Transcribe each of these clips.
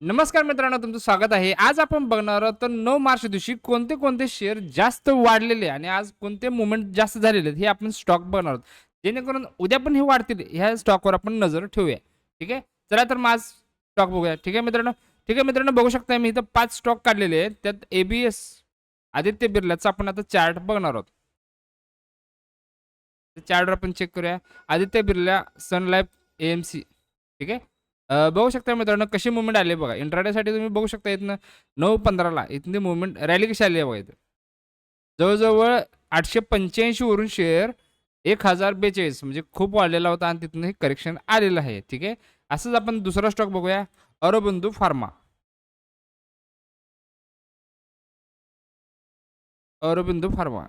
नमस्कार मित्रांनो, तुमचं स्वागत आहे. आज आपण बघणार आहोत तर 9 मार्च दिवशी कोणते कोणते शेअर जास्त वाढलेले आणि आज कोणते मूव्हमेंट जास्त झालेले आहेत हे आपण स्टॉक बघणार आहोत. जेणेकरून उद्या पण हे वाढतील ह्या स्टॉकवर आपण नजर ठेवूया. ठीक आहे. चला तर मग आज स्टॉक बघूया. ठीक आहे मित्रांनो. ठीक आहे मित्रांनो, बघू शकता मी इथं 5 स्टॉक काढलेले आहेत. त्यात एबीएस आदित्य बिर्लाचा आपण आता चार्ट बघणार आहोत. चार्टवर आपण चेक करूया. आदित्य बिर्ला, सन लाईफ, एएमसी. ठीक आहे. बघू शकता मित्रांनो कशी मूव्हमेंट आली आहे बघा. इंट्राडेसाठी तुम्ही बघू शकता इथनं 9:15ला इथली मूव्हमेंट रॅली कशी आली आहे बघा इथं. जवळ-जवळ 885 वरून शेअर 1042 म्हणजे खूप वाढलेला होता आणि तिथून हे करेक्शन आलेलं आहे. ठीक आहे. असंच आपण दुसरा स्टॉक बघूया. ऑरोबिंदो फार्मा. ऑरोबिंदो फार्मा.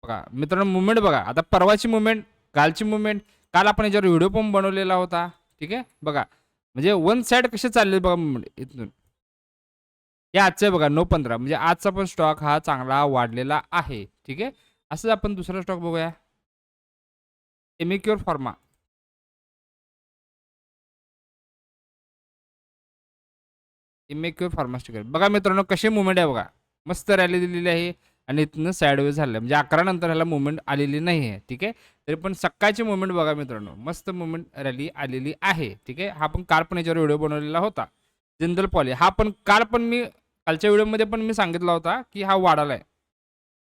बघा मित्रांनो मूव्हमेंट बघा. आता परवाची मूव्हमेंट, कालची मूव्हमेंट, काल आपण याच्यावर व्हिडिओ पण बनवलेला होता. ठीक आहे. बघा म्हणजे वन साइड कसे चालले बघा मूव्हमेंट इथून. हे आजचं आहे बघा 9:15 म्हणजे आजचा पण स्टॉक हा चांगला वाढलेला आहे. ठीक आहे. असंच आपण दुसरा स्टॉक बघूया. एमिक्युअर फार्मा. इमेक्युअर फार्मास्युटिकल. बघा मित्रांनो कशी मूव्हमेंट आहे बघा. मस्त रॅली दिलेली आहे आणि इथनं साइडवेज झालं म्हणजे 11 नंतर ह्याला मूव्हमेंट आलेली नाही आहे. ठीक आहे. तरी पण सकाळची मूव्हमेंट बघा मित्रांनो. मस्त मूव्हमेंट रॅली आलेली आहे. ठीक आहे. हा पण काल पण याच्यावर व्हिडिओ बनवलेला होता. जिंदल पॉली हा पण काल पण मी कालच्या व्हिडिओमध्ये पण मी सांगितला होता की हा वाढाला आहे.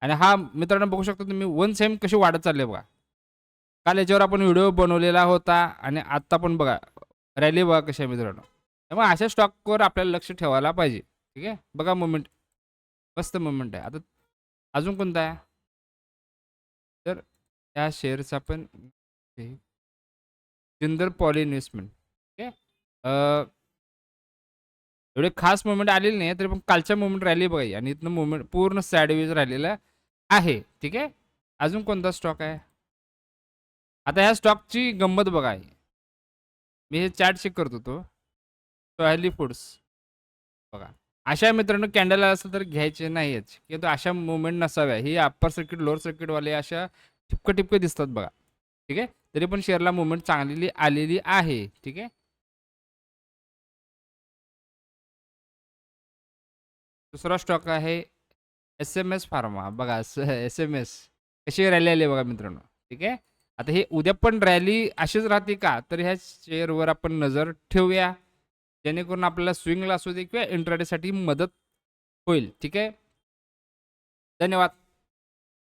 आणि हा मित्रांनो बघू शकता तुम्ही वन सेम कशी वाढत चालली आहे बघा. काल याच्यावर आपण व्हिडिओ बनवलेला होता आणि आत्ता पण बघा रॅली बघा कशी आहे मित्रांनो. त्यामुळे अशा स्टॉकवर आपल्याला लक्ष ठेवायला पाहिजे. ठीक आहे. बघा मुवमेंट मस्त मुवमेंट आहे. आता अजून कोणता आहे? तर त्या शेअरचा आपण जिंदल पॉली इन्व्हेस्टमेंट. ठीक आहे. एवढे खास मुवमेंट आलेली नाही तरी पण कालच्या मुवमेंट रॅली बघा आणि इथनं मुवमेंट पूर्ण साइडवेज राहिलेला आहे. ठीक आहे. अजून कोणता स्टॉक आहे? आता ह्या स्टॉकची गंमत बघा आहे. मी हे चार्ट चेक करत होतो. सोयाली फूड्स बघा. अशा मित्रांनो कॅन्डल असेल तर घ्यायचे नाहीच किंवा अशा मुवमेंट नसाव्या. ही अप्पर सर्किट लोअर सर्किटवाले अशा ठिपके दिसतात बघा. ठीक आहे. तरी पण शेअरला मुवमेंट चांगली आलेली आहे. ठीक आहे. दुसरा स्टॉक आहे एस-एम-एस फार्मा. बघा एस-एम-एस कशी रॅली आली बघा मित्रांनो. ठीक आहे. आता हे उद्या पण रॅली अशीच राहते का? तर ह्या शेअरवर आपण नजर ठेवूया. जेणेकरून आपल्याला स्विंगला असू दे किंवा इंट्राडेसाठी मदत होईल. ठीक आहे. धन्यवाद.